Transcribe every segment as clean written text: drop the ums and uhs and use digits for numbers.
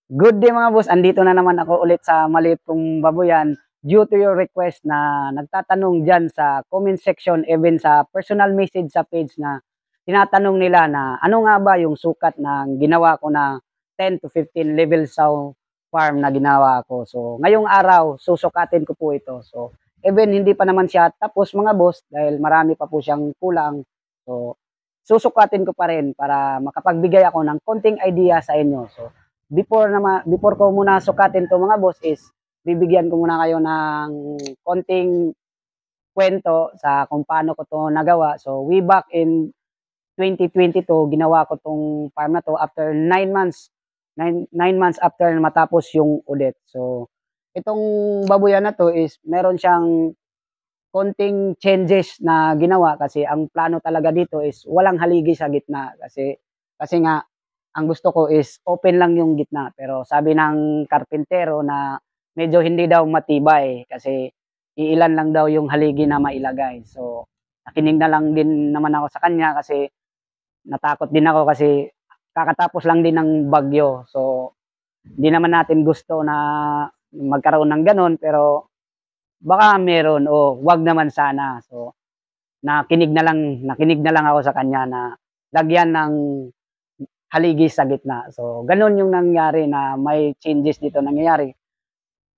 Good day mga boss, andito na naman ako ulit sa maliit kong babuyan due to your request na nagtatanong dyan sa comment section, even sa personal message sa page na tinatanong nila na ano nga ba yung sukat ng ginawa ko na 10 to 15 level sow farm na ginawa ko. So ngayong araw susukatin ko po ito. So even hindi pa naman siya tapos mga boss dahil marami pa po siyang kulang. So susukatin ko pa rin para makapagbigay ako ng konting idea sa inyo. So before ko muna sukatin to mga boss is bibigyan ko muna kayo ng konting kwento sa kung paano ko to nagawa. So way back in 2022, ginawa ko tong farm na to after 9 months. 9 months after matapos yung audit. So itong babuyan na to is meron siyang konting changes na ginawa kasi ang plano talaga dito is walang haligi sa gitna kasi nga ang gusto ko is open lang yung gitna. Pero sabi ng karpintero na medyo hindi daw matibay kasi iilan lang daw yung haligi na mailagay. So, nakinig na lang din naman ako sa kanya kasi natakot din ako kasi kakatapos lang din ng bagyo. So, hindi naman natin gusto na magkaroon ng ganon pero baka meron o wag naman sana. So, nakinig na lang ako sa kanya na lagyan ng haligi sa gitna. So, ganun yung nangyari na may changes dito nangyayari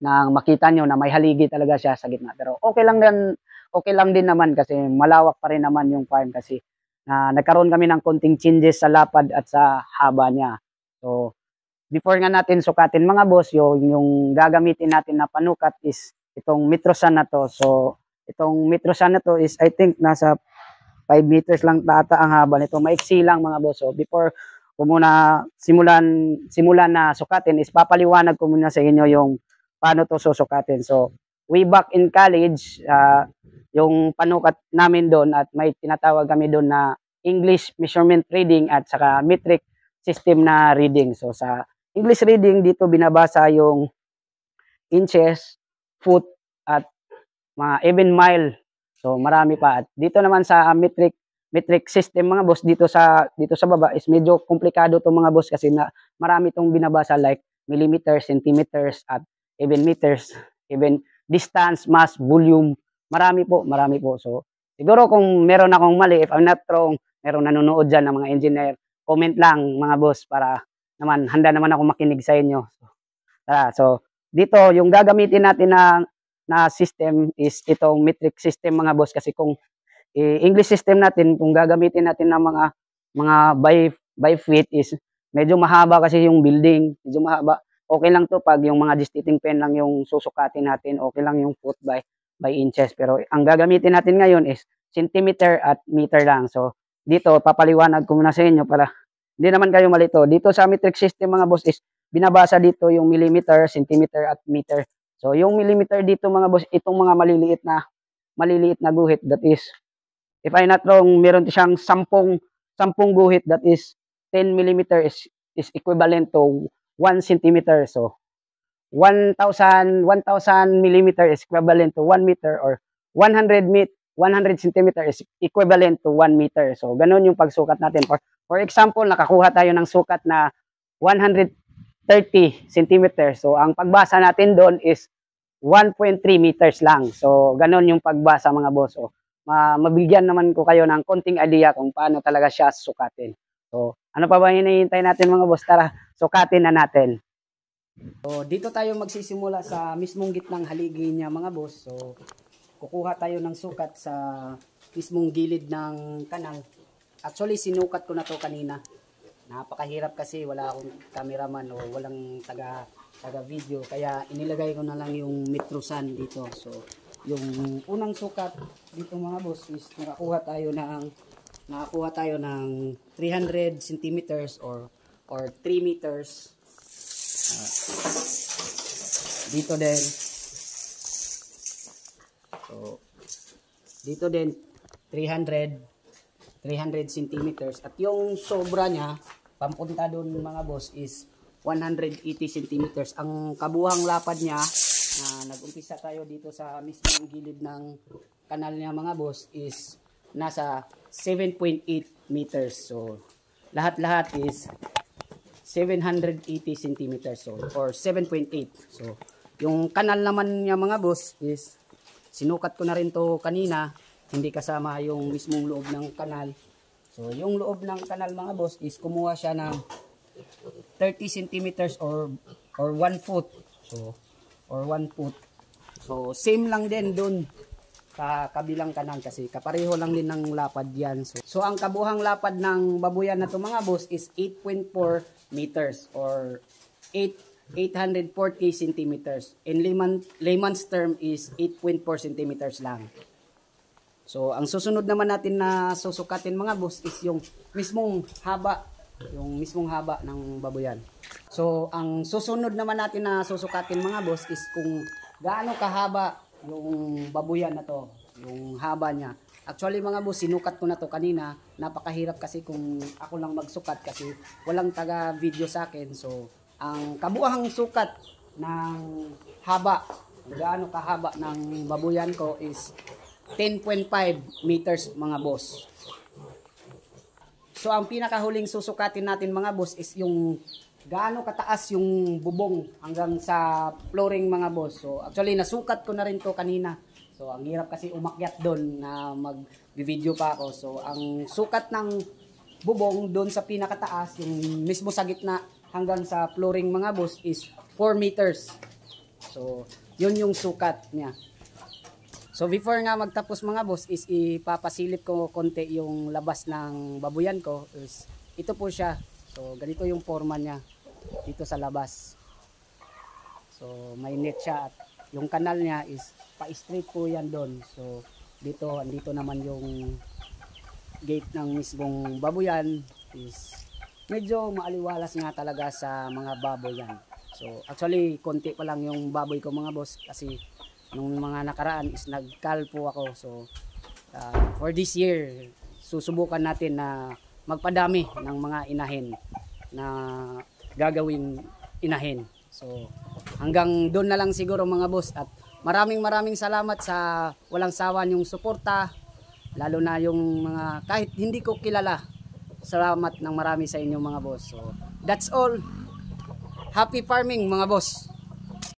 na makita nyo na may haligi talaga siya sa gitna. Pero okay lang din naman kasi malawak pa rin naman yung farm kasi nagkaroon kami ng konting changes sa lapad at sa haba niya. So, before nga natin sukatin mga boss, yung gagamitin natin na panukat is itong Metrosan na to. So, itong Metrosan na to is I think nasa 5 meters lang tata ang haba nito. Maiksi lang mga boss. So, before ko muna simulan na sukatin is papaliwanag ko muna sa inyo yung paano to susukatin. So, way back in college, yung panukat namin doon at may tinatawag kami doon na English measurement reading at saka metric system na reading. So, sa English reading, dito binabasa yung inches, foot, at mga even mile. So, marami pa. At dito naman sa metric system mga boss dito sa baba is medyo komplikado to mga boss kasi marami tong binabasa like millimeters, centimeters at even meters, even distance, mass, volume. Marami po. So siguro kung meron akong mali, if I'm not wrong, meron nanonood diyan ng mga engineer, comment lang mga boss para naman handa naman ako makinig sa inyo. So dito yung gagamitin natin na system is itong metric system mga boss kasi kung English system natin kung gagamitin natin ng mga by feet is medyo mahaba kasi yung building, medyo mahaba. Okay lang to pag yung mga distating pen lang yung susukatin natin, okay lang yung foot by inches. Pero ang gagamitin natin ngayon is centimeter at meter lang. So dito papaliwanag ko muna sa inyo para hindi naman kayo malito. Dito sa metric system mga boss is binabasa dito yung millimeter, centimeter at meter. So yung millimeter dito mga boss, itong mga maliliit na guhit that is if I'm not wrong, meron siyang 10 guhit that is 10 millimeter is equivalent to 1 centimeter. So, 1,000 millimeter is equivalent to 1 meter or 100 centimeter is equivalent to 1 meter. So, ganun yung pagsukat natin. For example, nakakuha tayo ng sukat na 130 centimeters. So, ang pagbasa natin doon is 1.3 meters lang. So, ganun yung pagbasa mga boss. So, mabigyan naman ko kayo ng konting idea kung paano talaga siya sukatin. So, ano pa ba hinihintay natin mga boss? Tara, sukatin na natin. So, dito tayo magsisimula sa mismong gitnang haligi niya mga boss. So, kukuha tayo ng sukat sa mismong gilid ng kanal. Actually, sinukat ko na to kanina. Napakahirap kasi wala akong cameraman o walang taga video. Kaya inilagay ko na lang yung Metrosan dito. So, yung unang sukat dito mga boss is nakakuha tayo ng 300 centimeters or 3 meters. Dito din. So, dito din 300 centimeters. At yung sobra niya, pampunta doon mga boss is 180 centimeters. Ang kabuhang lapad niya, nag-umpisa tayo dito sa mismong gilid ng kanal niya mga boss is nasa 7.8 meters. So, lahat-lahat is 780 centimeters or 7.8. So, yung kanal naman niya mga boss is sinukat ko na rin to kanina, hindi kasama yung mismong loob ng kanal. So, yung loob ng kanal mga boss is kumuha siya ng 30 centimeters or 1 foot. So, or 1 foot. So, same lang din dun sa kabilang kanal kasi kapareho lang din ng lapad yan. So ang kabuhang lapad ng babuyan na to mga boss is 8.4 meters or 840 centimeters. In layman's term is 8.4 centimeters lang. So ang susunod naman natin na susukatin mga boss is yung mismong haba ng babuyan. So ang susunod naman natin na susukatin mga boss is kung gaano kahaba yung babuyan na to, yung haba niya. Actually mga boss, sinukat ko na to kanina. Napakahirap kasi kung ako lang magsukat kasi walang taga video sa akin. So ang kabuuhang sukat ng haba, gaano kahaba ng babuyan ko is 10.5 meters mga boss. So ang pinakahuling susukatin natin mga boss is yung gaano kataas yung bubong hanggang sa flooring mga boss. So actually nasukat ko na rin to kanina. So ang hirap kasi umakyat doon na mag-video pa ako. So ang sukat ng bubong doon sa pinakataas, yung mismo sa gitna hanggang sa flooring mga boss is 4 meters. So yun yung sukat niya. So before nga magtapos mga boss is ipapasilip ko konti yung labas ng babuyan ko. Is ito po siya. So ganito yung forma niya dito sa labas. So may net siya at yung kanal niya is pa-straight po yan doon. So andito naman yung gate ng mismong babuyan is medyo maaliwalas nga talaga sa mga baboy yan. So actually konti pa lang yung baboy ko mga boss kasi nung mga nakaraan is nagkalpo ako. So for this year susubukan natin na magpadami ng mga inahin na gagawin inahin. So hanggang doon na lang siguro mga boss at maraming salamat sa walang sawa yung suporta, lalo na yung mga kahit hindi ko kilala. Salamat ng marami sa inyo mga boss. So that's all. Happy farming mga boss.